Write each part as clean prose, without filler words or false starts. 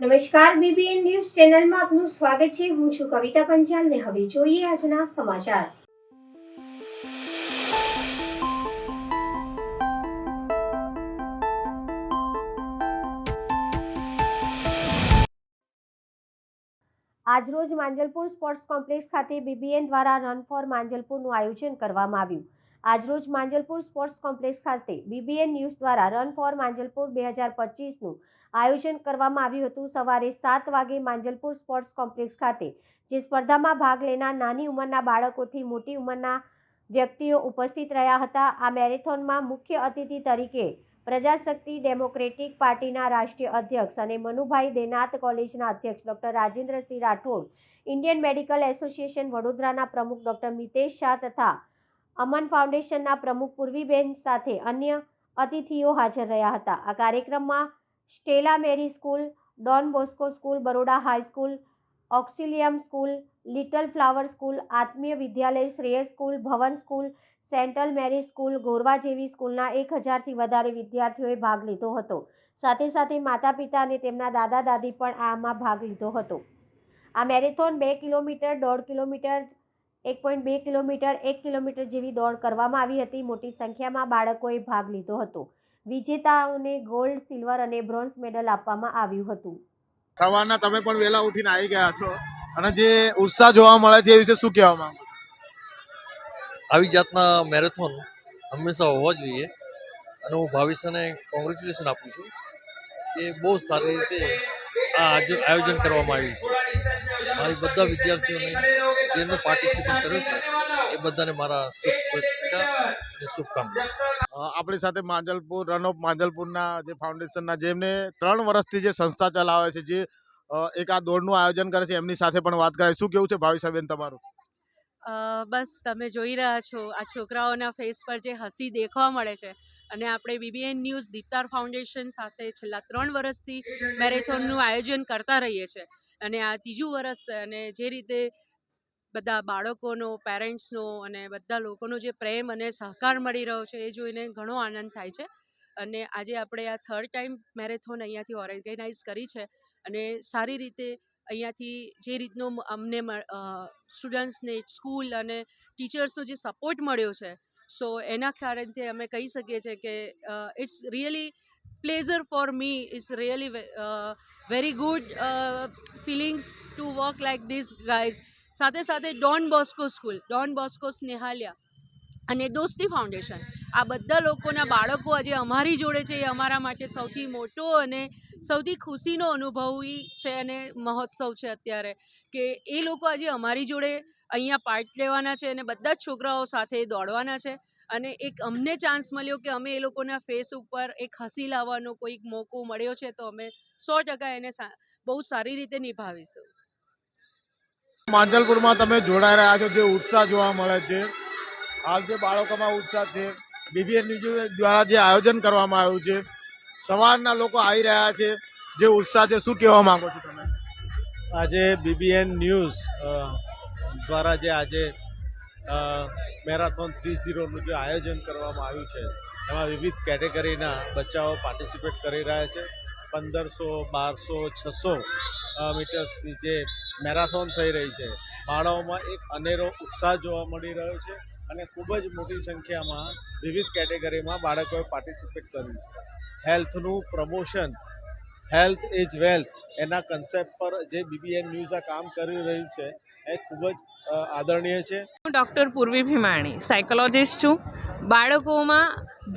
નમસ્કાર, BBN news ચેનલમાં આપનું સ્વાગત છે। હું છું કવિતા પંચાલ ને હવે જોઈએ આજના સમાચાર। આજરોજ માંજલપુર સ્પોર્ટ્સ કોમ્પ્લેક્સ ખાતે બીબીએન દ્વારા રન ફોર માંજલપુરનું આયોજન કરવામાં આવ્યું। આજરોજ માંજલપુર સ્પોર્ટ્સ કોમ્પ્લેક્સ ખાતે બીબીએન ન્યૂઝ દ્વારા રન ફોર માંજલપુર 2025નું આયોજન કરવામાં આવ્યું હતું। સવારે 7 વાગે માંજલપુર સ્પોર્ટ્સ કોમ્પ્લેક્સ ખાતે જે સ્પર્ધામાં ભાગ લેનાર નાની ઉંમરના બાળકોથી મોટી ઉંમરના વ્યક્તિઓ ઉપસ્થિત રહ્યા હતા। આ મેરેથોનમાં મુખ્ય અતિથિ તરીકે પ્રજાશક્તિ ડેમોક્રેટિક પાર્ટીના રાષ્ટ્રીય અધ્યક્ષ અને મનુભાઈ દેનાથ કોલેજના અધ્યક્ષ doctor Rajendrasinh Rathod, Indian medical association વડોદરાના પ્રમુખ ડૉક્ટર મિતેશ શાહ તથા અમન ફાઉન્ડેશનના પ્રમુખ પૂર્વીબેન સાથે અન્ય અતિથિઓ હાજર રહ્યા હતા। આ કાર્યક્રમમાં Stella Mary school, Don Bosco school, Baroda high school, Auxilium school, little flower school, Atmiya Vidyalaya, Shreyas school, Bhavan school, central Mary school, Gorwa જેવી સ્કૂલના 1000થી વધારે વિદ્યાર્થીઓએ ભાગ લીધો હતો। સાથે સાથે માતા પિતા અને તેમના દાદા દાદી પણ આમાં ભાગ લીધો હતો। આ marathon 2 kilometre, 1.5 kilometre, 1.2 kilometre, 1 kilometre જેવી દોડ કરવામાં આવી હતી। મોટી સંખ્યામાં બાળકોએ ભાગ લીધો હતો। વિજેતાઓને ગોલ્ડ, સિલ્વર અને બ્રોન્ઝ મેડલ આપવામાં આવ્યું હતું। સવારના તમે પણ વહેલા ઉઠીને આવી ગયા છો અને જે ઉત્સાહ જોવા મળે છે એ વિશે શું કહેવા માંગો? આવી જાતના મેરેથોન હંમેશા હોવા જોઈએ અને હું ભાવિષ્યને કોંગ્રેચ્યુલેશન આપું છું કે બહુ સારી રીતે આ આયોજન કરવામાં આવ્યું છે। મારી બધા વિદ્યાર્થીઓને જેમને પાર્ટિસિપેટ કર્યું છે એ બધાને મારા શુભેચ્છા અને શુભકામના। આપણી સાથે માંજલપુર રન ઓફ માંજલપુરના જે ફાઉન્ડેશનના જેમને 3 વર્ષથી જે સંસ્થા ચલાવે છે, જે એક આ દોડનું આયોજન કરે છે, એમની સાથે પણ વાત કરાય। શું કેવું છે ભાવિશાબેન તમારું? બસ તમે જોઈ રહ્યા છો આ છોકરાઓના ફેસ પર જે હસી દેખવા મળે છે અને આપણે બીબીએન ન્યૂઝ દીપતાર ફાઉન્ડેશન સાથે છેલ્લા 3 વર્ષથી મેરેથોનનું આયોજન કરતા રહીએ છીએ અને આ ત્રીજું વર્ષ છે અને જે રીતે બધા બાળકોનો, પેરેન્ટ્સનો અને બધા લોકોનો જે પ્રેમ અને સહકાર મળી રહ્યો છે એ જોઈને ઘણો આનંદ થાય છે। અને આજે આપણે આ 3rd ટાઈમ મેરેથોન અહીંયાથી ઓર્ગેનાઇઝ કરી છે અને સારી રીતે અહીંયાથી જે રીતનો અમને સ્ટુડન્ટ્સને, સ્કૂલ અને ટીચર્સનો જે સપોર્ટ મળ્યો છે, સો એના કારણથી અમે કહી શકીએ છીએ કે it's really pleasure for me, it's really very good feelings to work like this guys. સાથે સાથે Don Bosco school, Don Bosco Snehalaya અને દોસ્તી ફાઉન્ડેશન, આ બધા લોકોના બાળકો આજે અમારી જોડે છે એ અમારા માટે સૌથી મોટો અને સૌથી ખુશીનો અનુભવી છે અને મહોત્સવ છે અત્યારે કે એ લોકો આજે અમારી જોડે અહીંયા પાર્ટ લેવાના છે અને બધા જ છોકરાઓ સાથે દોડવાના છે અને એક અમને ચાન્સ મળ્યો કે અમે એ લોકોના ફેસ ઉપર એક હસી લાવવાનો કોઈક મોકો મળ્યો છે તો અમે 100% એને બહુ સારી રીતે નિભાવીશું। માંજલપુરમાં તમે જોડાઈ રહ્યા છો, જે ઉત્સાહ જોવા મળે છે, હાલ જે બાળકોમાં ઉત્સાહ છે, બીબીએન ન્યૂઝ દ્વારા જે આયોજન કરવામાં આવ્યું છે, સવારના લોકો આવી રહ્યા છે, જે ઉત્સાહ છે, શું કહેવા માંગો છો તમે? આજે બીબીએન ન્યૂઝ દ્વારા જે આજે મેરાથોન 30નું જે આયોજન કરવામાં આવ્યું છે એમાં વિવિધ કેટેગરીના બચ્ચાઓ પાર્ટિસિપેટ કરી રહ્યા છે। 1500, 1200, 600 મીટર્સની જે મેરાથોન થઈ રહી છે, બાળાઓમાં એક અનેરો ઉત્સાહ જોવા મળી રહ્યો છે અને ખૂબ જ મોટી સંખ્યામાં વિવિધ કેટેગરીમાં બાળકોએ પાર્ટિસિપેટ કર્યું છે। હેલ્થનું પ્રમોશન, હેલ્થ ઇઝ વેલ્થ, એના કન્સેપ્ટ પર જે બીબીએન ન્યૂઝ આ કામ કરી રહ્યું છે એ ખૂબ જ આદરણીય છે। હું ડૉક્ટર પૂર્વી ભીમાણી સાયકોલોજિસ્ટ છું। બાળકોમાં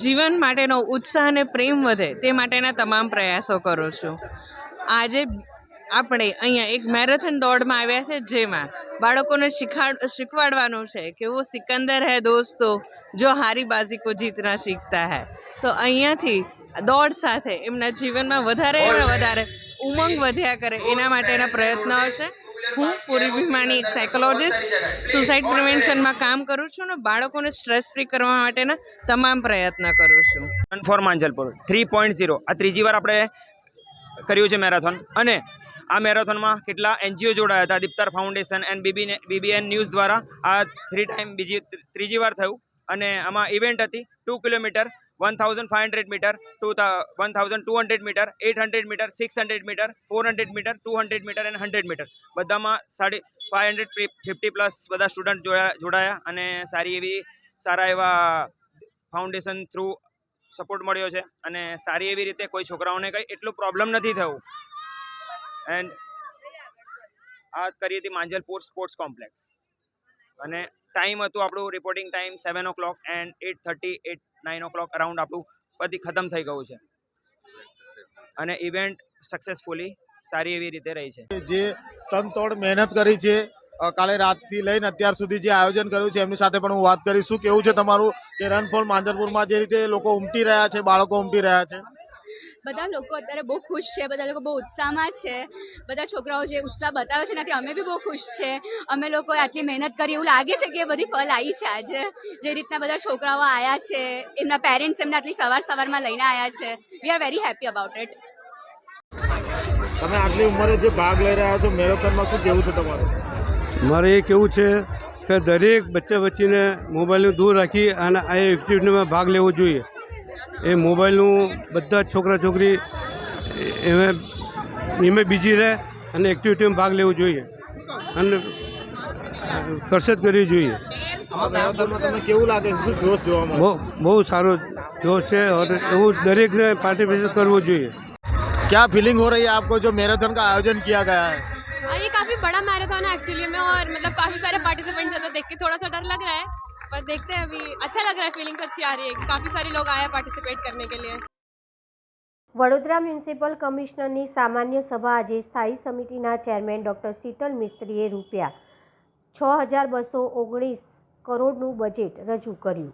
જીવન માટેનો ઉત્સાહ અને પ્રેમ વધે તે માટેના તમામ પ્રયાસો કરું છું। આજે આપણે અહીંયા એક મેરેથોન દોડમાં આવ્યા છે જેમાં બાળકોને શીખવાડવાનું છે કે વો સિકંદર હૈ દોસ્તો જો હારી બાજી કો જીતના શીખતા હૈ। તો અહીંયાથી દોડ સાથે એમના જીવનમાં વધારે ઉમંગ વધ્યા કરે એના માટેના પ્રયત્નો હશે। હું પૂરી ભીમાણી એક સાયકોલોજિસ્ટ, સુસાઇડ પ્રિવેન્શનમાં કામ કરું છું અને બાળકોને સ્ટ્રેસ ફ્રી કરવા માટેના તમામ પ્રયત્ન કરું છું। રન ફોર માંજલપુર 3.0 આ ત્રીજી વાર આપણે કર્યું છે મેરેથોન અને આ મેરેથોનમાં કેટલા એનજીઓ જોડાયા હતા, દીપતાર ફાઉન્ડેશન એન્ડ બીબીએન ન્યૂઝ દ્વારા આ ત્રીજી વાર થયું અને આમાં ઇવેન્ટ હતી 2 kilometre, 1500 metre 1200 metre 800 metre 600 metre 400 metre 200 metre અને 100 મીટર બધામાં 550 પ્લસ બધા સ્ટુડન્ટ જોડાયા અને સારા એવા ફાઉન્ડેશન થ્રુ સપોર્ટ મળ્યો છે અને સારી એવી રીતે કોઈ છોકરાઓને કંઈ એટલું પ્રોબ્લેમ નથી થયું. એન્ડ આ કરી હતી માંજલપુર સ્પોર્ટ્સ કોમ્પ્લેક્સ અને ટાઈમ હતું આપણું reporting time 7 o'clock and 8:30 9 o'clock around આપણું બધી ખતમ થઈ ગયું છે અને ઇવેન્ટ સક્સેસફુલી સારી એવી રીતે રહી છે. જે તનતોડ મહેનત કરી છે, કાલે રાતથી લઈને અત્યાર સુધી જે આયોજન કર્યું છે એમની સાથે પણ હું વાત કરીશ. શું કેવું છે તમારું કે રન ફોર માંજલપુરમાં જે રીતે લોકો ઉમટી રહ્યા છે, બાળકો ઉમટી રહ્યા છે? બધા લોકો અત્યારે બહુ ખુશ છે, બધા લોકો બહુ ઉત્સાહમાં છે. બધા છોકરાઓ જે ઉત્સાહ બતાવ્યો છે એનાથી અમે બી બહુ ખુશ છે. અમે લોકોએ આટલી મહેનત કરી, એવું લાગે છે કે એ બધી ફળ આવી છે આજે. જે રીતના બધા છોકરાઓ આવ્યા છે, એમના પેરેન્ટ્સ એમને આટલી સવારમાં લઈને આવ્યા છે. We are very happy about it. તમે આટલી ઉંમરે જે ભાગ લઈ રહ્યા છો મેરેથોનમાં, શું કેવું છે તમારું? મારે એ કહેવું છે કે દરેક બચ્ચીને મોબાઈલનું દૂર રાખી અને આ એક્ટિવિટીમાં ભાગ લેવો જોઈએ. એ મોબાઈલનું બધા જ છોકરા છોકરી એમાં બીજી રહે અને એક્ટિવિટીમાં ભાગ લેવો જોઈએ અને કસરત કરવી જોઈએ. તમને કેવું લાગે છે? શું જોશ જોવા મળે? બહુ સારો જોશ છે और એવું દરેકને पार्टिसिपेट करવો જોઈએ. क्या फीलिंग हो रही है आपको जो मैराथन का आयोजन किया गया है? ये काफ़ी बड़ा मैराथन है एक्चुअली में और मतलब काफ़ी सारे पार्टिसिपेंट्स हैं तो देख के थोड़ा सा डर लग रहा है पर देखते हैं. अभी अच्छा लग रहा है, फीलिंग अच्छी आ रही है कि काफ़ी सारे लोग आए हैं पार्टिसिपेट करने के लिए. વડોદરા મ્યુનિસિપલ કમિશનરની સામાન્ય સભા આજે સ્થાયી સમિતિના ચેરમેન ડૉક્ટર શીતલ મિસ્ત્રીએ ₹6219 કરોડનું બજેટ રજૂ કર્યું.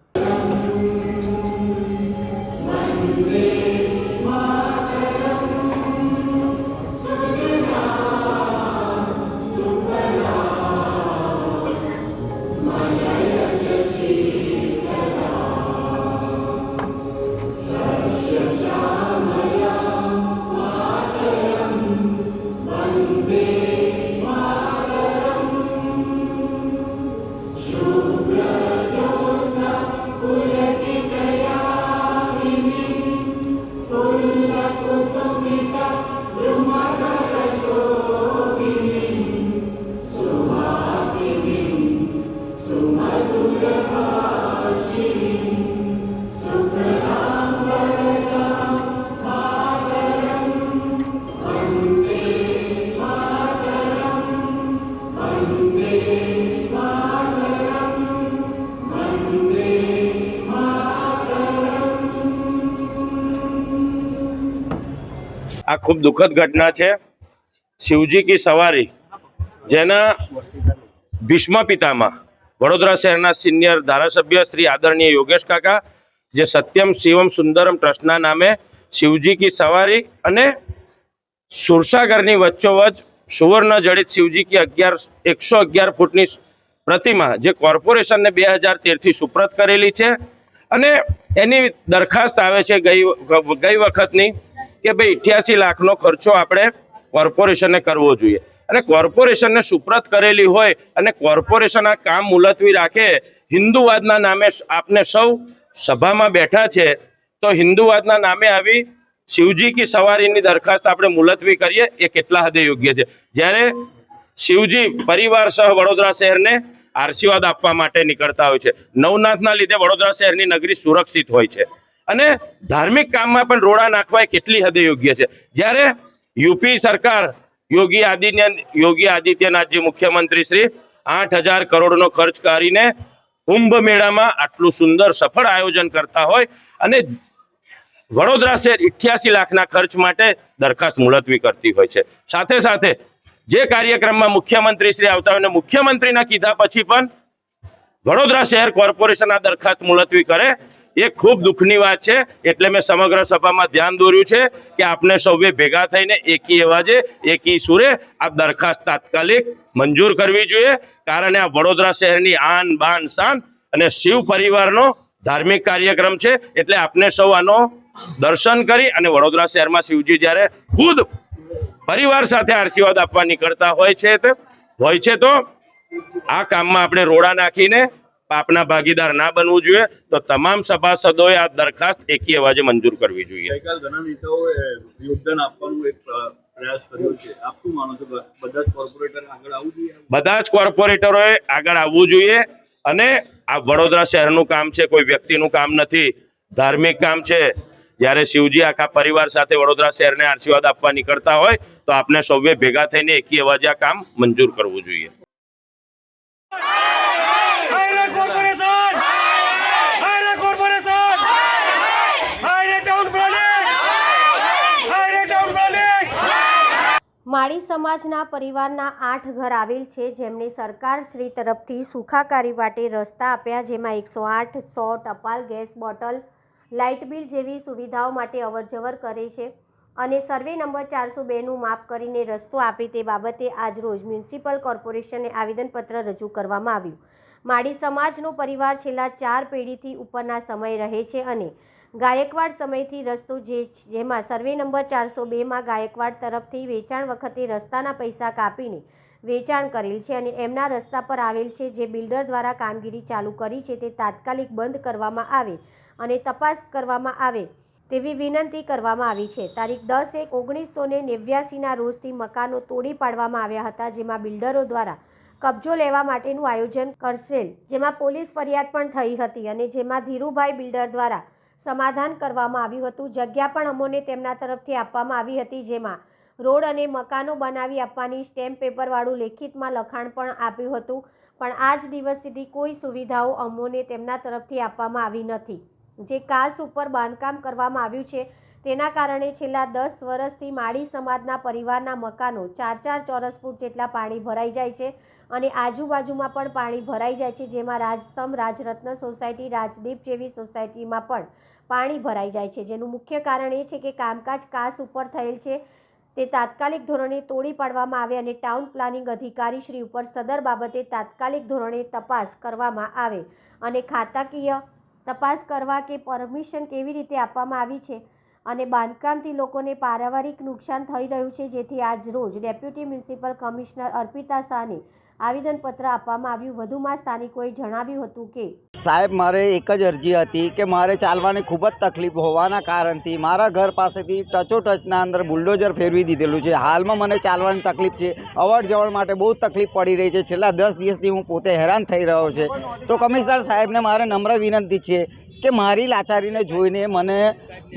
આ ખૂબ દુઃખદ ઘટના છે. શિવજી કી સવારી જેના ભીષ્મ પિતામાં વડોદરા શહેરના સિનિયર ધારાસભ્ય શ્રી આદરણીય યોગેશ કાકા જે સત્યમ શિવમ સુંદરમ ટ્રસ્ટના નામે શિવજી કી સવારી અને સુરસાગરની વચ્ચોવચ સુવર્ણ જડિત શિવજી કી 111 ફૂટની પ્રતિમા જે કોર્પોરેશનને 2013થી સુપ્રત કરેલી છે અને એની દરખાસ્ત આવે છે ગઈ વખતની કે ભાઈ 88 લાખનો ખર્ચો આપણે કોર્પોરેશનને કરવો જોઈએ અને કોર્પોરેશનને સુપ્રત કરેલી હોય અને કોર્પોરેશન આ કામ મુલતવી રાખે. હિન્દુવાદના નામે આપને સૌ સભામાં બેઠા છે તો હિન્દુવાદના નામે આવી શિવજી કી સવારીની દરખાસ્ત આપણે મુલતવી કરીએ એ કેટલા હદે યોગ્ય છે? જ્યારે શિવજી પરિવાર સહ વડોદરા શહેરને આશીર્વાદ આપવા માટે નીકળતા હોય છે. નવનાથના લીધે વડોદરા શહેરની નગરી સુરક્ષિત હોય છે અને ધાર્મિક કામમાં પણ રોડા નાખવા કેટલી હદે યોગ્ય છે? જ્યારે યુપી સરકાર યોગી આદિત્યનાથજી મુખ્યમંત્રી શ્રી 8000 કરોડનો ખર્ચ કરીને કુંભ મેળામાં આટલું સુંદર સફળ આયોજન કરતા હોય અને વડોદરા શહેર 88 લાખના ખર્ચ માટે દરખાસ્ત મુલતવી કરતી હોય છે. સાથે સાથે જે કાર્યક્રમમાં મુખ્યમંત્રી શ્રી આવતા હોય મુખ્યમંત્રીના કીધા પછી પણ વડોદરા શહેર કોર્પોરેશન આ દરખાસ્ત મુલતવી કરે એ ખૂબ દુઃખની વાત છે. એટલે મેં સમગ્ર સભામાં ધ્યાન દોર્યું છે કે આપને સૌએ ભેગા થઈને એકી અવાજે એકી સુરે આ દરખાસ્ત તાત્કાલિક મંજૂર કરવી જોઈએ. કારણ આ વડોદરા શહેરની આન બાન શાન અને શિવ પરિવારનો ધાર્મિક કાર્યક્રમ છે. એટલે આપને સૌ આનો દર્શન કરી અને વડોદરા શહેરમાં શિવજી જ્યારે ખુદ પરિવાર સાથે આશીર્વાદ આપવા નીકળતા હોય છે તો આ કામમાં આપણે રોડા નાખીને પાપના ભાગીદાર ના બનવું જોઈએ. તો તમામ સભાસદોએ આ દરખાસ્ત એકી અવાજે મંજૂર કરવી જોઈએ. ઘણા નેતાઓએ યોગદાન આપવાનું એક પ્રયાસ કર્યો છે. આપ શું માનો છો? બધા જ કોર્પોરેટર આગળ આવવું જોઈએ? બધા જ કોર્પોરેટરોએ આગળ આવવું જોઈએ. અને આ વડોદરા શહેરનું કામ છે, કોઈ વ્યક્તિનું કામ નથી, ધાર્મિક કામ છે. જ્યારે શિવજી આખા પરિવાર સાથે વડોદરા શહેરને આશીર્વાદ આપવા નીકળતા હોય તો આપણે સૌએ ભેગા થઈને એકી અવાજે આ કામ મંજૂર કરવું જોઈએ. માળી સમાજના પરિવારના 8 ઘર આવેલ છે જેમને સરકાર શ્રી તરફથી સુખાકારી માટે રસ્તા આપ્યા, જેમાં 108, 100, ટપાલ, ગેસ બોટલ, લાઇટ બિલ જેવી સુવિધાઓ માટે અવરજવર કરે છે અને સર્વે નંબર 402નું માપ કરીને રસ્તો આપે તે બાબતે આજરોજ મ્યુનિસિપલ કોર્પોરેશને આવેદનપત્ર રજૂ કરવામાં આવ્યું. માળી સમાજનો પરિવાર છેલ્લા 4 પેઢીથી ઉપરના સમય રહે છે અને ગાયકવાડ સમયથી રસ્તો જેમાં સર્વે નંબર 402માં ગાયકવાડ તરફથી વેચાણ વખતે રસ્તાના પૈસા કાપીને વેચાણ કરેલ છે અને એમના રસ્તા પર આવેલ છે જે બિલ્ડર દ્વારા કામગીરી ચાલુ કરી છે તે તાત્કાલિક બંધ કરવામાં આવે અને તપાસ કરવામાં આવે તેવી વિનંતી કરવામાં આવી છે. તારીખ 10/1/1989ના રોજથી મકાનો તોડી પાડવામાં આવ્યા હતા, જેમાં બિલ્ડરો દ્વારા કબજો લેવા માટેનું આયોજન કરશેલ, જેમાં પોલીસ ફરિયાદ પણ થઈ હતી અને જેમાં ધીરુભાઈ બિલ્ડર દ્વારા સમાધાન કરવામાં આવ્યું હતું. જગ્યા પણ અમોને તેમના તરફથી આપવામાં આવી હતી, જેમાં રોડ અને મકાનો બનાવી આપવાની સ્ટેમ્પ પેપરવાળું લેખિતમાં લખાણ પણ આપ્યું હતું, પણ આજ દિવસ સુધી કોઈ સુવિધાઓ અમોને તેમના તરફથી આપવામાં આવી નથી. જે કાસ ઉપર બાંધકામ કરવામાં આવ્યું છે તેના કારણે છેલ્લા 10 વર્ષથી માળી સમાજના પરિવારના મકાનો 4-4 ચોરસ ફૂટ જેટલા પાણી ભરાઈ જાય છે અને આજુબાજુમાં પણ પાણી ભરાઈ જાય છે, જેમાં રાજસ્તંભ, રાજરત્ન સોસાયટી, રાજદીપ જેવી સોસાયટીમાં પણ પાણી ભરાઈ જાય છે. જેનું મુખ્ય કારણ એ છે કે કામકાજ કાસ ઉપર થયેલ છે તે તાત્કાલિક ધોરણે તોડી પાડવામાં આવે અને ટાઉન પ્લાનિંગ અધિકારી શ્રી ઉપર સદર બાબતે તાત્કાલિક ધોરણે તપાસ કરવામાં આવે અને ખાતાકીય તપાસ કરવા કે પરમિશન કેવી રીતે આપવામાં આવી છે અને બાંધકામથી લોકોને પારિવારિક નુકસાન થઈ રહ્યું છે, જેથી આજ રોજ ડેપ્યુટી મ્યુનિસિપલ કમિશનર અર્પિતા શાહને આવેદનપત્ર આપવામાં આવ્યું. વધુમાં સ્થાનિકોએ જણાવ્યું હતું કે સાહેબ, મારે એક જ અરજી હતી કે મારે ચાલવાની ખૂબ જ તકલીફ હોવાના કારણથી મારા ઘર પાસેથી ટચોટચના અંદર બુલડોઝર ફેરવી દીધેલું છે. હાલમાં મને ચાલવાની તકલીફ છે, અવર જવર માટે બહુ તકલીફ પડી રહી છે. છેલ્લા 10 દિવસથી હું પોતે હેરાન થઈ રહ્યો છે. તો કમિશનર સાહેબને મારે નમ્ર વિનંતી છે કે મારી લાચારીને જોઈને મને,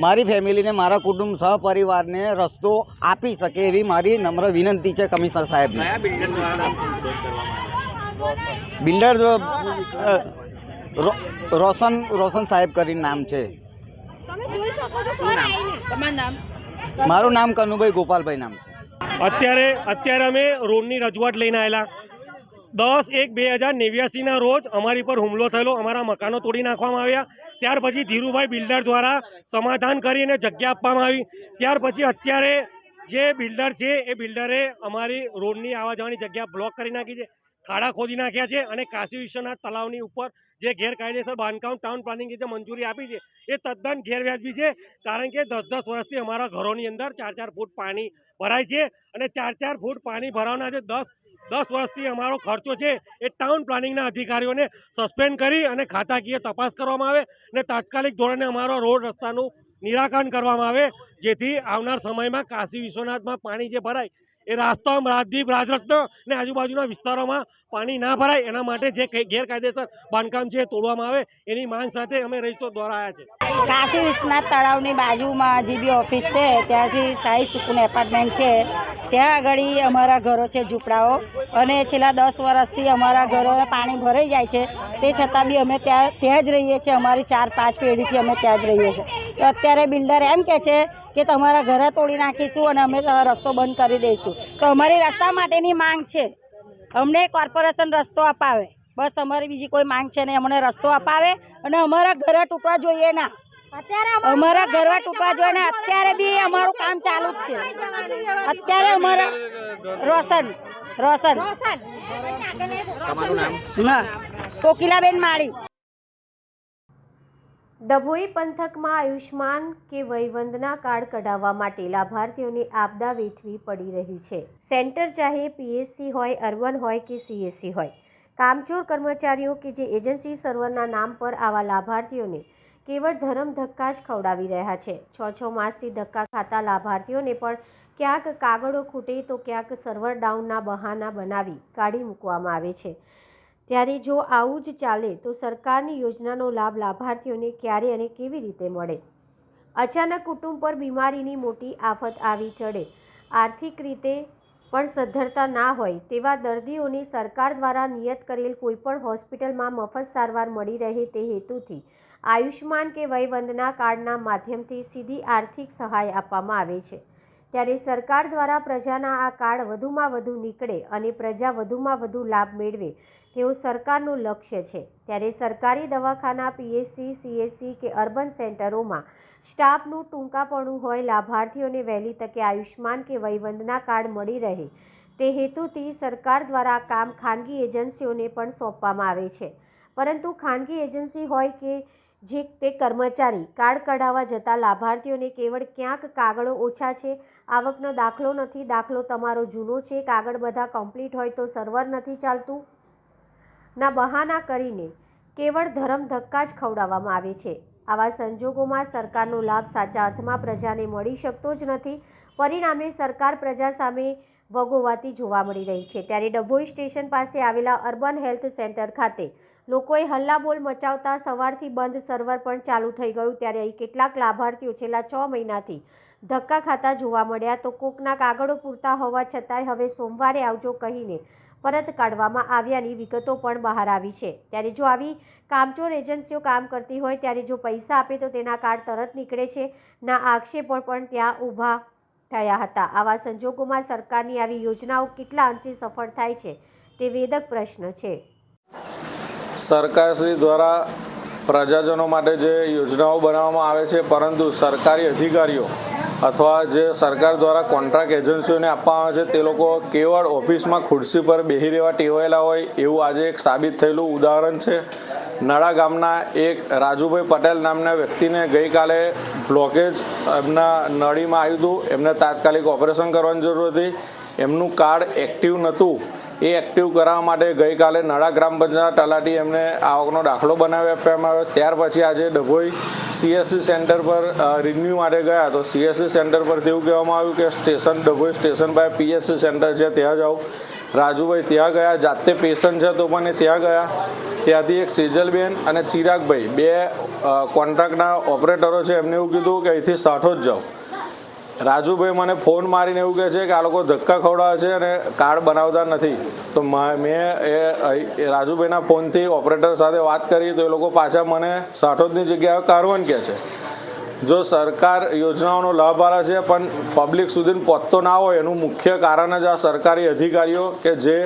મારી ફેમિલીને, મારા કુટુંબ સહપરિવારને રસ્તો આપી શકે એવી મારી નમ્ર વિનંતી છે કમિશનર સાહેબને. બિલ્ડર રોશન સાહેબ કરીને નામ છે. મારું નામ કનુભાઈ ગોપાલભાઈ નામ છે. અત્યારે અમે રોડની રજૂઆત લઈને આવેલા. 10/1/2089ના રોજ અમારી પર હુમલો થયેલો, અમારા મકાનો તોડી નાખવામાં આવ્યા. ત્યાર પછી ધીરુભાઈ બિલ્ડર દ્વારા સમાધાન કરીને જગ્યા આપવામાં આવી. ત્યાર પછી અત્યારે જે બિલ્ડર છે એ બિલ્ડરે અમારી રોડની આવવા જવાની જગ્યા બ્લોક કરી નાખી છે, ખાડા ખોદી નાખ્યા છે અને કાશી વિશ્વનાથ તળાવની ઉપર જે ગેરકાયદેસર બાંધકામ ટાઉન પ્લાનિંગની જે મંજૂરી આપી છે એ તદ્દન ગેરવ્યાજબી છે. કારણ કે 10-10 વર્ષથી અમારા ઘરોની અંદર 4-4 ફૂટ પાણી ભરાય છે અને 4-4 ફૂટ પાણી ભરાવાના જે 10 વર્ષથી અમારો ખર્ચો છે એ ટાઉન પ્લાનિંગના અધિકારીઓને સસ્પેન્ડ કરી અને ખાતાકીય તપાસ કરવામાં આવે અને તાત્કાલિક ધોરણે અમારો રોડ રસ્તાનું નિરાકરણ કરવામાં આવે, જેથી આવનાર સમયમાં કાશી વિશ્વનાથમાં પાણી જે ભરાય એ રાજસ્તંભ, રાજદીપ, રાજરત્ન અને આજુબાજુના વિસ્તારોમાં પાણી ના ભરાય એના માટે જે ગેરકાયદેસર બાંધકામ છે એ તોડવામાં આવે એની માંગ સાથે અમે રહીશો દ્વારા આવ્યા છે. કાશી વિશ્વનાથ તળાવની બાજુમાં જીબી ઓફિસ છે, ત્યાંથી સાઈ સુકૂન એપાર્ટમેન્ટ છે, ત્યાં આગળ અમારા ઘરો છે, ઝૂંપડાઓ, અને છેલ્લા 10 વર્ષથી અમારા ઘરોમાં પાણી ભરાઈ જાય છે. તે છતાં બી અમે ત્યાં જ રહીએ છીએ. અમારી 4-5 પેઢીથી અમે ત્યાં જ રહીએ છીએ. તો અત્યારે બિલ્ડર એમ કહે છે કે તમારા ઘરે તોડી નાખીશું અને અમે રસ્તો બંધ કરી દઈશું. તો અમારી રસ્તા માટેની માંગ છે, અમને કોર્પોરેશન રસ્તો અપાવે, બસ અમારી બીજી કોઈ માંગ છે નહીં. અમને રસ્તો અપાવે અને અમારા ઘરે તૂટવા જોઈએ ના, અમારા ઘરે તૂટવા જોઈએ ને. અત્યારે બી અમારું કામ ચાલુ જ છે. અત્યારે અમારા રોશન હા, કોકિલાબેન માળી. ડભોઈ પંથકમાં આયુષ્માન કે વયવંદના કાર્ડ કઢાવવા માટે લાભાર્થીઓને આપદા વેઠવી પડી રહી છે. સેન્ટર ચાહે PSC હોય, અર્બન હોય કે CSC હોય, કામચોર કર્મચારીઓ કે જે એજન્સી સર્વરના નામ પર આવા લાભાર્થીઓને કેવળ ધરમ ધક્કા જ ખવડાવી રહ્યા છે. 6 માસથી ધક્કા ખાતા લાભાર્થીઓને પણ ક્યાંક કાગળો ખૂટે તો ક્યાંક સર્વર ડાઉનના બહાના બનાવી કાઢી મૂકવામાં આવે છે. ત્યારે જો આવું જ ચાલે તો સરકારની યોજનાનો લાભ લાભાર્થીઓને ક્યારે અને કેવી રીતે મળે? અચાનક કુટુંબ પર બીમારીની મોટી આફત આવી ચડે, આર્થિક રીતે પણ સદ્ધરતા ના હોય તેવા દર્દીઓને સરકાર દ્વારા નિયત કરેલ કોઈપણ હોસ્પિટલમાં મફત સારવાર મળી રહે તે હેતુથી આયુષ્માન કે વયવંદના કાર્ડના માધ્યમથી સીધી આર્થિક સહાય આપવામાં આવે છે. ત્યારે સરકાર દ્વારા પ્રજાના આ કાર્ડ વધુમાં વધુ નીકળે અને પ્રજા વધુમાં વધુ લાભ મેળવે તેવું સરકારનું લક્ષ્ય છે. ત્યારે સરકારી દવાખાના, PHC, CHC કે અર્બન સેન્ટરોમાં સ્ટાફનું ટૂંકાપણું હોય, લાભાર્થીઓને વહેલી તકે આયુષ્માન કે વયવંદના કાર્ડ મળી રહે તે હેતુથી સરકાર દ્વારા કામ ખાનગી એજન્સીઓને પણ સોંપવામાં આવે છે. પરંતુ ખાનગી એજન્સી હોય કે જે તે કર્મચારી કાર્ડ કઢાવવા જતા લાભાર્થીઓને કેવળ ક્યાંક કાગળો ઓછા છે, આવકનો દાખલો નથી, દાખલો તમારો જૂનો છે, કાગળ બધા કમ્પ્લીટ હોય તો સર્વર નથી ચાલતું ના બહાના કરીને કેવળ ધરમ ધક્કા જ ખવડાવવામાં આવે છે. આવા સંજોગોમાં સરકારનો લાભ સાચા અર્થમાં પ્રજાને મળી શકતો જ નથી. પરિણામે સરકાર પ્રજા સામે વગોવાતી જોવા મળી રહી છે. ત્યારે ડભોઈ સ્ટેશન પાસે આવેલા અર્બન હેલ્થ સેન્ટર ખાતે લોકોએ હલ્લાબોલ મચાવતા સવારથી બંધ સર્વર પણ ચાલુ થઈ ગયું. ત્યારે અહીં કેટલાક લાભાર્થીઓ છેલ્લા 6 મહિનાથી ધક્કા ખાતા જોવા મળ્યા તો કોકના કાગળો પૂરતા હોવા છતાંય હવે સોમવારે આવજો કહીને પરત કાઢવામાં આવ્યાની વિગતો પણ બહાર આવી છે. ત્યારે જો આવી કામચોર એજન્સીઓ કામ કરતી હોય ત્યારે જો પૈસા આપે તો તેના કાર્ડ તરત નીકળે છે ના આક્ષેપો પણ ત્યાં ઊભા થયા હતા. આવા સંજોગોમાં સરકારની આવી યોજનાઓ કેટલા અંશે સફળ થાય છે તે વેધક પ્રશ્ન છે. સરકારશ્રી દ્વારા પ્રજાજનો માટે જે યોજનાઓ બનાવવામાં આવે છે, પરંતુ સરકારી અધિકારીઓ અથવા જે સરકાર દ્વારા કોન્ટ્રાક્ટ એજન્સીઓને આપવામાં આવે છે તે લોકો કેવળ ઓફિસમાં ખુરશી પર બેસી રહેવા ટેવાયેલા હોય એવું આજે એક સાબિત થયેલું ઉદાહરણ છે. નડા ગામના એક રાજુભાઈ પટેલ નામના વ્યક્તિને ગઈકાલે બ્લોકેજ એમના નળીમાં આવ્યું હતું. એમને તાત્કાલિક ઓપરેશન કરવાની જરૂર હતી. એમનું કાર્ડ એક્ટિવ નહોતું. એ એક્ટિવ કરાવવા માટે ગઈકાલે નડા ગ્રામ પંચાયત તલાટી એમને આવકનો દાખલો બનાવી આપવામાં આવ્યો. ત્યાર પછી આજે ડભોઈ CSC સેન્ટર પર રિન્યૂ માટે ગયા તો CSC સેન્ટર પરથી એવું કહેવામાં આવ્યું કે ડભોઈ સ્ટેશન પાસે PHC સેન્ટર છે ત્યાં જાઓ. રાજુભાઈ ત્યાં ગયા, જાતે પેશન્ટ છે તો પણ એ ત્યાં ગયા. ત્યાંથી એક સેજલબેન અને ચિરાગભાઈ બે કોન્ટ્રાક્ટના ઓપરેટરો છે, એમને એવું કીધું કે અહીંથી સાઠો જ જાઓ. રાજુભાઈ મને ફોન મારીને એવું કહે છે કે આ લોકો ધક્કા ખવડાવે છે અને કાર્ડ બનાવતા નથી. તો મેં એ રાજુભાઈના ફોનથી ઓપરેટર સાથે વાત કરી તો એ લોકો પાછા મને સાઠોદની જગ્યાએ કારવન કહે છે. જો સરકાર યોજનાઓનો લાભ આપે છે પણ પબ્લિક સુધી પહોંચતો ના હોય એનું મુખ્ય કારણ જ આ સરકારી અધિકારીઓ કે જે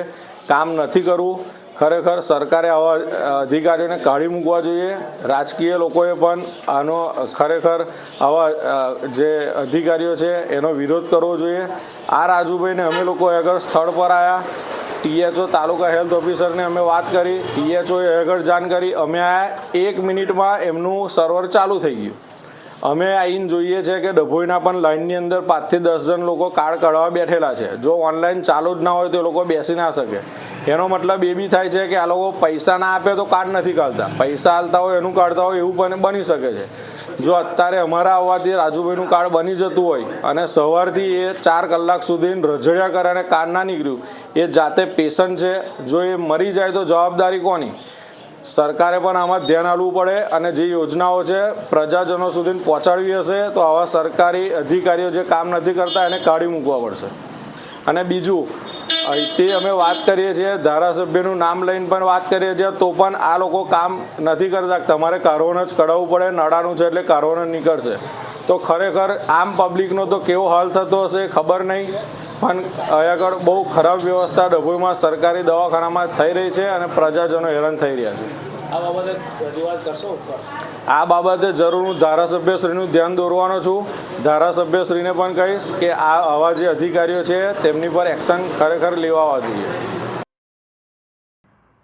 કામ નથી કરવું. ખરેખર સરકારે આવા અધિકારીઓને કાઢી મૂકવા જોઈએ. રાજકીય લોકોએ પણ આનો ખરેખર આવા જે અધિકારીઓ છે એનો વિરોધ કરવો જોઈએ. આ રાજુભાઈને અમે લોકો આગળ સ્થળ પર આવ્યા, THO તાલુકા હેલ્થ ઓફિસરને અમે વાત કરી, THOએ આગળ જાણ કરી. અમે આવ્યા 1 મિનિટમાં એમનું સર્વર ચાલુ થઈ ગયું. અમે આવીને જોઈએ છે કે ડભોઈના પણ લાઇનની અંદર 5 થી 10 જણ લોકો કાર્ડ કાઢવા બેઠેલા છે. જો ઓનલાઈન ચાલુ જ ના હોય તો એ લોકો બેસી ના શકે. એનો મતલબ એ બી થાય છે કે આ લોકો પૈસા ના આપે તો કાર્ડ નથી કાઢતા, પૈસા હાલતા હોય એનું કાઢતા હોય એવું પણ બની શકે છે. જો અત્યારે અમારા આવવાથી રાજુભાઈનું કાર્ડ બની જતું હોય અને સવારથી એ 4 કલાક સુધી રઝળ્યા કરે અને કાર્ડ ના નીકળ્યું, એ જાતે પેશન્ટ છે, જો એ મરી જાય તો જવાબદારી કોની? સરકારે પણ આમાં ધ્યાન આપવું પડે અને જે યોજનાઓ છે પ્રજાજનો સુધી પહોંચાડવી હશે તો આવા સરકારી અધિકારીઓ જે કામ નથી કરતા એને કાઢી મૂકવા પડશે. અને બીજું, અહીંથી અમે વાત કરીએ છીએ, ધારાસભ્યનું નામ લઈને પણ વાત કરીએ છીએ તો પણ આ લોકો કામ નથી કરતા. તમારે કારવન જ કઢાવવું પડે, નડાનું છે એટલે કારવન જ નીકળશે. તો ખરેખર આમ પબ્લિકનો તો કેવો હાલ થતો હશે ખબર નહીં, પણ અહીં આગળ બહુ ખરાબ વ્યવસ્થા ડભોઈમાં સરકારી દવાખાનામાં થઈ રહી છે અને પ્રજાજનો હેરાન થઈ રહ્યા છે. આ બાબતે રજૂઆત કરશો? આ બાબતે જરૂર હું ધારાસભ્યશ્રીનું ધ્યાન દોરવાનો છું. ધારાસભ્યશ્રીને પણ કહીશ કે આવા જે અધિકારીઓ છે તેમની પર એક્શન ખરેખર લેવા જોઈએ.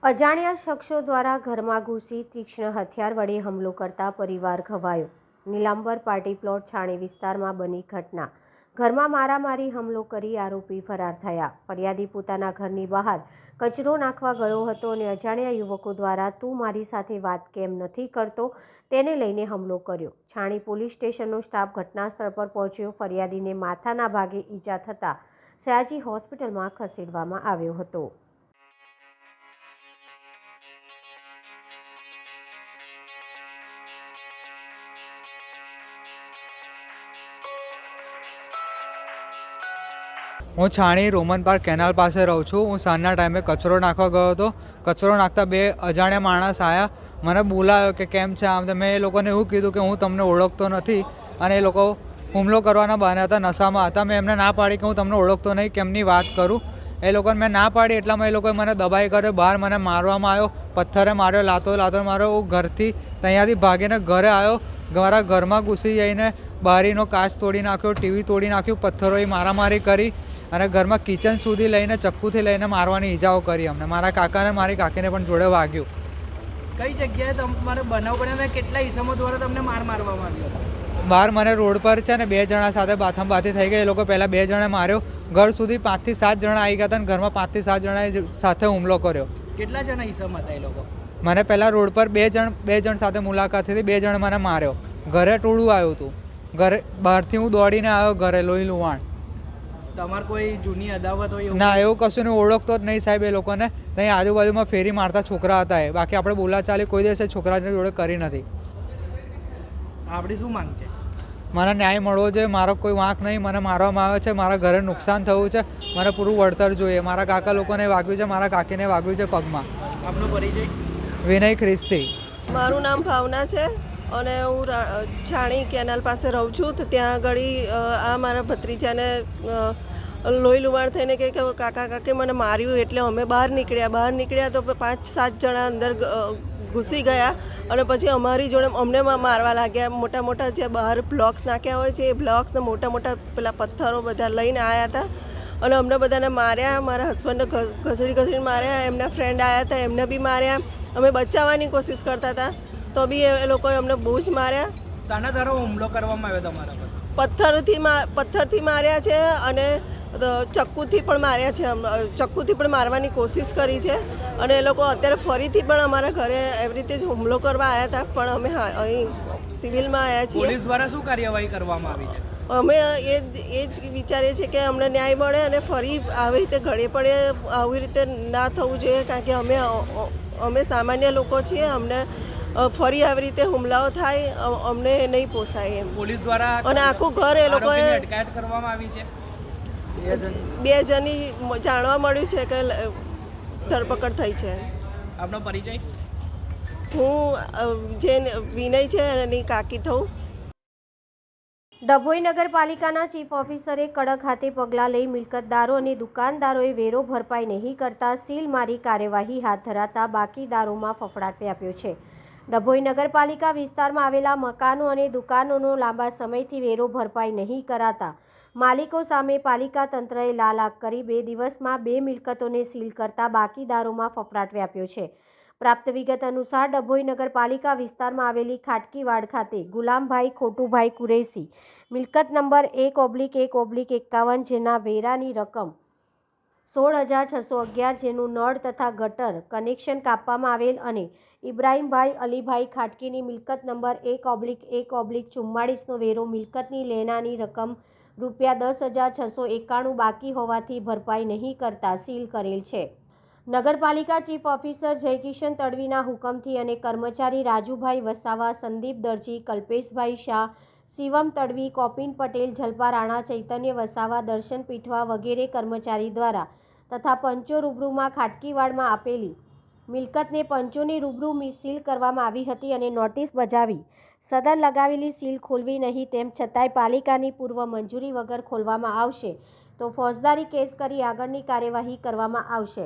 અજાણ્યા શખ્સો દ્વારા ઘરમાં ઘૂસી તીક્ષ્ણ હથિયાર વડે હુમલો કરતા પરિવાર ઘવાયો. નીલાંબર પાર્ટી પ્લોટ છાણી વિસ્તારમાં બની ઘટના. ઘરમાં મારામારી હુમલો કરી આરોપી ફરાર થયા. ફરિયાદી પોતાના ઘરની બહાર કચરો નાખવા ગયો હતો અને અજાણ્યા યુવકો દ્વારા તું મારી સાથે વાત કેમ નથી કરતો તેને લઈને હુમલો કર્યો. છાણી પોલીસ સ્ટેશનનો સ્ટાફ ઘટના સ્થળ પર પહોંચ્યો. ફરિયાદીને માથાના ભાગે ઈજા થતાં સયાજી હોસ્પિટલમાં ખસેડવામાં આવ્યો હતો. હું છાણી રોમન પાર્ક કેનાલ પાસે રહું છું. હું સાંજના ટાઈમે કચરો નાખવા ગયો હતો. કચરો નાખતા બે અજાણ્યા માણસ આવ્યા, મને બોલાવ્યો કે કેમ છે આમ. મેં એ લોકોને એવું કીધું કે હું તમને ઓળખતો નથી અને એ લોકો હુમલો કરવાના બહાને હતા, નશામાં હતા. મેં એમને ના પાડી કે હું તમને ઓળખતો નહીં, કેમની વાત કરું. એ લોકોને મેં ના પાડી એટલામાં એ લોકોએ મને દબાઈ કર્યો, બહાર મને મારવામાં આવ્યો, પથ્થરે માર્યો, લાતો માર્યો. હું ઘરથી ત્યાંથી ભાગીને ઘરે આવ્યો. મારા ઘરમાં ઘૂસી જઈને બારીનો કાચ તોડી નાખ્યો, ટીવી તોડી નાખ્યું, પથ્થરોએ મારામારી કરી અને ઘરમાં કિચન સુધી લઈને ચક્કુથી લઈને મારવાની ઈજાઓ કરી અમને. મારા કાકાને મારી કાકીને પણ જોડે વાગ્યું. કઈ જગ્યાએ તમારે બનાવ બન્યો અને કેટલા ઈસમો દ્વારા તમને મારવામાં આવ્યો? બહાર મને રોડ પર છે ને 2 જણા સાથે બાથામબાથી થઈ ગઈ. એ લોકો પહેલાં 2 જણે માર્યો. ઘર સુધી 5 થી 7 જણા આવી ગયા હતા અને ઘરમાં 5 થી 7 જણાએ સાથે હુમલો કર્યો. કેટલા જણા ઈસમ હતા એ લોકો? મને પહેલાં રોડ પર 2 જણ સાથે મુલાકાત થઈ, 2 જણ મને માર્યો. ઘરે ટોળું આવ્યું હતું. ઘરે બહારથી હું દોડીને આવ્યો ઘરે, લોહી લુવાણ. તમારે કોઈ જૂની અદાવત હોય? ના, એવું કશું નહીં. ઓળખતો જ નહીં સાહેબ એ લોકોને. ત્યાં આજુબાજુમાં ફેરી મારતા છોકરા હતા એ. બાકી આપણે બોલાચાલી કોઈ દિવસે છોકરાની જોડે કરી નથી. આપણી શું માંગ છે? મને ન્યાય મળવો જોઈએ. મારો કોઈ વાંક નહીં. મને મારવામાં આવે છે, મારા ઘરે નુકસાન થયું છે, મને પૂરું વળતર જોઈએ. મારા કાકા લોકોને વાગ્યું છે, મારા કાકીને વાગ્યું છે પગમાં. આપનો પરિચય? વિનય ખ્રિસ્તી. મારું નામ ભાવના છે અને હું છાણી કેનાલ પાસે રહું છું. તો ત્યાં આગળ આ મારા ભત્રીજાને લોહી લુવાણ થઈને કહે કે કાકા કાકી મને માર્યું. એટલે અમે બહાર નીકળ્યા તો 5-7 જણા અંદર ઘૂસી ગયા અને પછી અમારી જોડે અમને મારવા લાગ્યા. મોટા જે બહાર બ્લોક્સ નાખ્યા હોય છે એ બ્લોક્સને મોટા પેલા પથ્થરો બધા લઈને આવ્યા હતા અને અમને બધાને માર્યા. મારા હસબન્ડને ઘસડીને માર્યા. એમના ફ્રેન્ડ આવ્યા હતા, એમને બી માર્યા. અમે બચાવવાની કોશિશ કરતા હતા તો બી એ લોકોએ અમને બહુ જ માર્યા. શાના દ્વારા હુમલો કરવામાં આવ્યો તમારા પર? પથ્થરથી માર્યા છે અને ચક્કુથી પણ માર્યા છે. ચક્કુથી પણ મારવાની કોશિશ કરી છે અને એ લોકો અત્યારે ફરીથી પણ અમારા ઘરે એવી રીતે જ હુમલો કરવા આવ્યા હતા. પણ અમે અહીં સિવિલમાં આવ્યા છીએ. પોલીસ દ્વારા શું કાર્યવાહી કરવામાં આવી છે? અમે એ જ વિચારીએ છીએ કે અમને ન્યાય મળે અને ફરી આવી રીતે ઘડે પડે આવી રીતે ના થવું જોઈએ. કારણ કે અમે સામાન્ય લોકો છીએ. અમને ફરી આવી રીતે હુમલાઓ થાય અમને નહીં પોસાય એમ. પોલીસ દ્વારા અને આખું ઘર એ લોકોએ અટકાયત કરવામાં આવી છે. 2 જણની જાણવા મળ્યું છે કે ધરપકડ થઈ છે. આપનો પરિચય? હું જે વિનય છે એની કાકી થઉં. ડભોઈ નગરપાલિકાના ચીફ ઓફિસરે કડક હાથે પગલાં લઈ મિલકતદારો અને દુકાનદારોએ વેરો ભરપાઈ નહીં કરતા સીલ મારી કાર્યવાહી હાથ ધરાતા બાકીદારોમાં ફફડાટ વ્યાપ્યો છે. ડભોઈ નગરપાલિકા વિસ્તારમાં આવેલા મકાનો અને દુકાનોનો લાંબા સમયથી વેરો ભરપાઈ નહીં કરાતા માલિકો સામે પાલિકા તંત્રએ લાલ આંખ કરી 2 દિવસમાં 2 મિલકતોને સીલ કરતા બાકીદારોમાં ફફડાટ વ્યાપ્યો છે. પ્રાપ્ત વિગત અનુસાર ડભોઈ નગરપાલિકા વિસ્તારમાં આવેલી ખાટકીવાડ ખાતે ગુલામભાઈ ખોટુભાઈ કુરેશી મિલકત નંબર 1/1/51 જેના વેરાની રકમ 16,611 જેનું નળ તથા ગટર કનેક્શન કાપવામાં આવેલ અને ઇબ્રાહીમભાઈ અલીભાઈ ખાટકીની મિલકત નંબર 1/1/44નો વેરો મિલકતની લેનાની રકમ ₹10,691 બાકી હોવાથી ભરપાઈ નહીં કરતા સીલ કરેલ છે. નગરપાલિકા ચીફ ઓફિસર જયકિશન તડવીના હુકમથી અને કર્મચારી રાજુભાઈ વસાવા, સંદીપ દરજી, કલ્પેશભાઈ શાહ, શિવમ તડવી, કોપિન પટેલ, જલપા રાણા, ચૈતન્ય વસાવા, દર્શન પીઠવા વગેરે કર્મચારી દ્વારા તથા પંચો રૂબરૂમાં ખાટકીવાડમાં આપેલી મિલકતને પંચોની રૂબરૂ સીલ કરવામાં આવી હતી અને નોટિસ બજાવી સદર લગાવેલી સીલ ખોલવી નહીં. તેમ છતાંય પાલિકાની પૂર્વ મંજૂરી વગર ખોલવામાં આવશે તો ફોજદારી કેસ કરી આગળની કાર્યવાહી કરવામાં આવશે.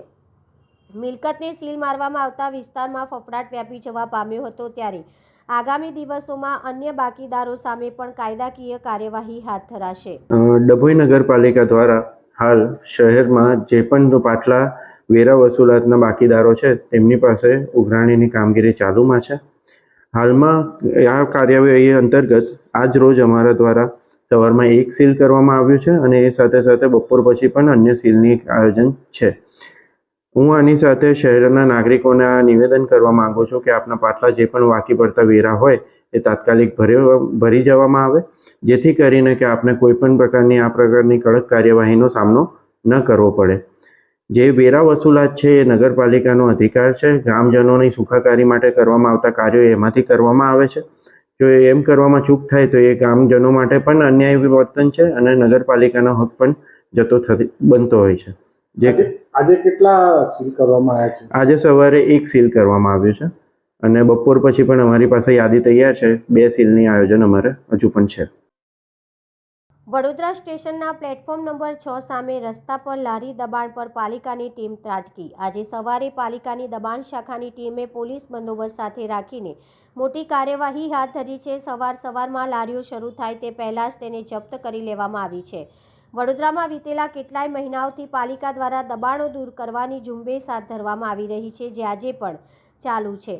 મિલકતને સીલ મારવામાં આવતા વિસ્તારમાં ફફડાટ વ્યાપી જવા પામ્યો હતો. ત્યારે આગામી દિવસોમાં અન્ય બાકીદારો સામે પણ કાયદાકીય કાર્યવાહી હાથ ધરાશે. ડભોઈ નગરપાલિકા દ્વારા હાલ શહેરમાં જે પણ પાટલા વેરા વસૂલાતના બાકીદારો છે તેમની પાસે ઉઘરાણીની કામગીરી ચાલુમાં છે. હાલમાં આ કાર્યવાહી અંતર્ગત આજ રોજ અમારા દ્વારા સવારમાં 1 સીલ કરવામાં આવ્યું છે અને એ સાથે બપોર પછી પણ અન્ય સીલની આયોજન છે. હું આની સાથે શહેરના નાગરિકોને આ નિવેદન કરવા માંગુ છું કે આપના પાટલા જે પણ બાકી પડતા વેરા હોય એ તાત્કાલિક ભરી જવામાં આવે, જેથી કરીને કે આપને કોઈ પણ પ્રકારની આ પ્રકારની કડક કાર્યવાહીનો સામનો ન કરવો પડે. જે વેરા વસૂલાત છે એ નગરપાલિકાનો અધિકાર છે. ગ્રામજનોની સુખાકારી માટે કરવામાં આવતા કાર્યો એમાંથી કરવામાં આવે છે. જો એમ કરવામાં ચૂક થાય તો એ ગ્રામજનો માટે પણ અન્યાયી વર્તન છે અને નગરપાલિકાનો હક પણ બનતો હોય છે. આજે કેટલા સીલ કરવામાં આવ્યા છે? આજે સવારે 1 સીલ કરવામાં આવ્યું છે અને બપોર પછી પણ અમારી પાસે યાદી તૈયાર છે. 2 સીલની આયોજન અમારે હજુ પણ છે. વડોદરા સ્ટેશનના પ્લેટફોર્મ નંબર 6 સામે રસ્તા પર લારી દબાણ પર પાલિકાની ટીમ ત્રાટકી. આજે સવારે પાલિકાની દબાણ શાખાની ટીમે પોલીસ બંદોબસ્ત સાથે રાખીને મોટી કાર્યવાહી હાથ ધરી છે. સવારમાં લારીઓ શરૂ થાય તે પહેલાં જ તેને જપ્ત કરી લેવામાં આવી છે. વડોદરામાં વીતેલા કેટલાય મહિનાઓથી પાલિકા દ્વારા દબાણો દૂર કરવાની ઝુંબેશ હાથ ધરવામાં આવી રહી છે, જે આજે પણ ચાલુ છે.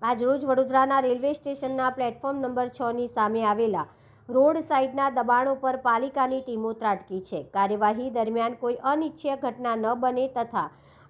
આજરોજ વડોદરાના રેલવે સ્ટેશનના પ્લેટફોર્મ નંબર 6ની સામે આવેલા રોડ સાઇડના દબાણો પર પાલિકાની ટીમો ત્રાટકી છે. કાર્યવાહી દરમિયાન કોઈ અનિચ્છનીય ઘટના ન બને તથા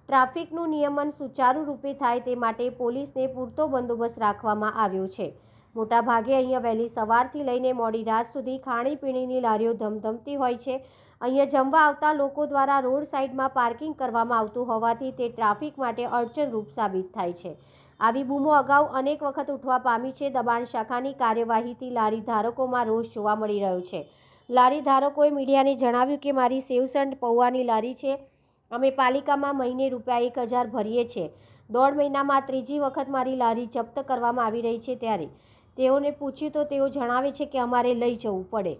ટ્રાફિકનું નિયમન સુચારુ રૂપે થાય તે માટે પોલીસને પૂરતો બંદોબસ્ત રાખવામાં આવ્યો છે. મોટાભાગે અહીંયા વહેલી સવારથી લઈને મોડી રાત સુધી ખાણીપીણીની લારીઓ ધમધમતી હોય છે. અહીંયા જમવા આવતા લોકો દ્વારા રોડ સાઇડમાં પાર્કિંગ કરવામાં આવતું હોવાથી તે ટ્રાફિક માટે અડચણરૂપ સાબિત થાય છે. આવી બૂમો અગાઉ અનેક વખત ઉઠવા પામી છે. દબાણ શાખાની કાર્યવાહીથી લારી ધારકોમાં રોષ જોવા મળી રહ્યો છે. લારી ધારકોએ મીડિયાને જણાવ્યું કે મારી સેવસંડ પૌવાની લારી છે. અમે પાલિકામાં મહિને ₹1,000 ભરીએ છીએ. 1.5 મહિનામાં ત્રીજી વખત મારી લારી જપ્ત કરવામાં આવી રહી છે. ત્યારે તેઓને પૂછ્યું તો તેઓ જણાવે છે કે અમારે લઈ જવું પડે.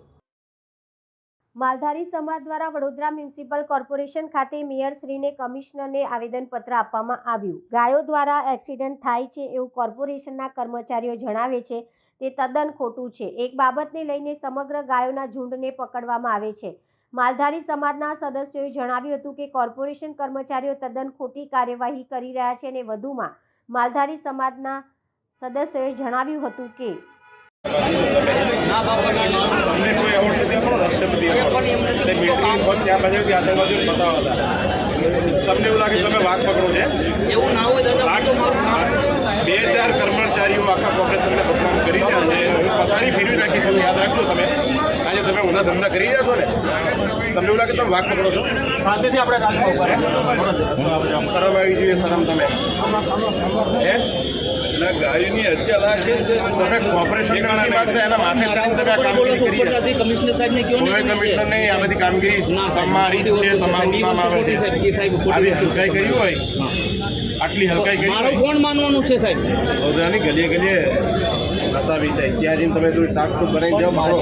માલધારી સમાજ દ્વારા વડોદરા મ્યુનિસિપલ કોર્પોરેશન ખાતે મેયરશ્રીને કમિશનરને આવેદનપત્ર આપવામાં આવ્યું. ગાયો દ્વારા એક્સિડન્ટ થાય છે એવું કોર્પોરેશનના કર્મચારીઓ જણાવે છે તે તદ્દન ખોટું છે. એક બાબતને લઈને સમગ્ર ગાયોના ઝુંડને પકડવામાં આવે છે. માલધારી સમાજના સદસ્યોએ જણાવ્યું હતું કે કોર્પોરેશન કર્મચારીઓ તદ્દન ખોટી કાર્યવાહી કરી રહ્યા છે અને વધુમાં માલધારી સમાજના સદસ્યોએ જણાવ્યું હતું કે તમને એવું લાગે તમે વાઘ પકડો છે એવું ના હોય. 2-4 કર્મચારીઓ આખા કોર્પોરેશનને બદનામ કરી રહ્યા છે. હું પથારી ફેરવી નાખીશું, યાદ રાખજો. તમે આજે તમે ઊંધા ધંધા કરી રહ્યા છો ને, તમને એવું લાગે તમે વાઘ પકડો છો. શાંતિથી આપણે શરમ આવી જોઈએ. શરમ તમે ગાયોની હત્યા છે. તમે કોર્પોરેશન એના માથે ચાલીને તમે આ કામગીરી કરી. કમિશનર સાહેબને કહો ને, કમિશનર ને આ બધી કામગીરી તમારી જ છે. તમારું નામ આવે છે. આવી હલકાઈ કરી હોય, આટલી હલકાઈ કરી મારું કોણ માનવાનું છે સાહેબ? બધાની ગલીએ ગલીએ નશા વેચાય. ત્યાં જઈને તમે થોડી તાકતૂક બનાવી જાઓ. મારો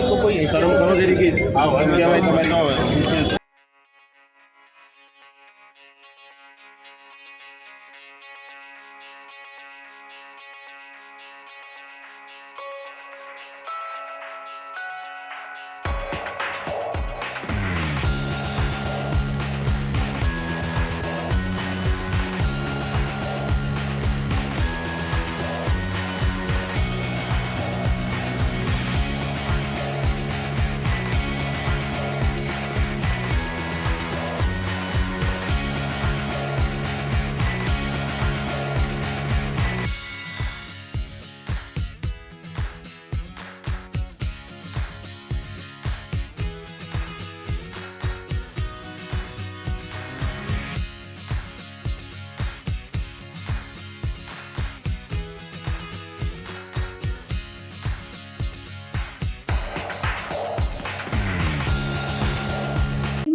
શરમ કરો જરી કે આ વાત કહેવાય તમારી.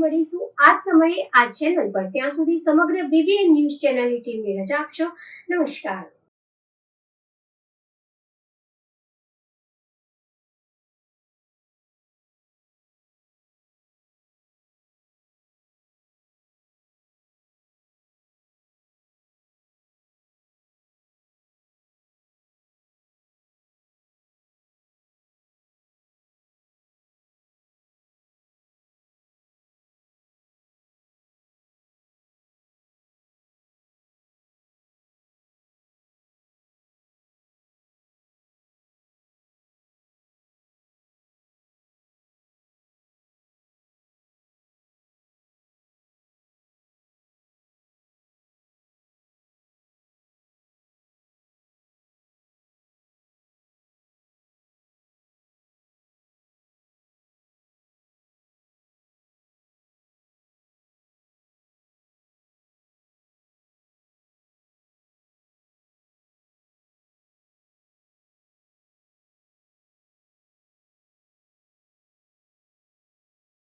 મળીશું આ સમયે આ ચેનલ પર. ત્યાં સુધી સમગ્ર BBN ન્યૂઝ ચેનલની ટીમને રજા આપશો. નમસ્કાર.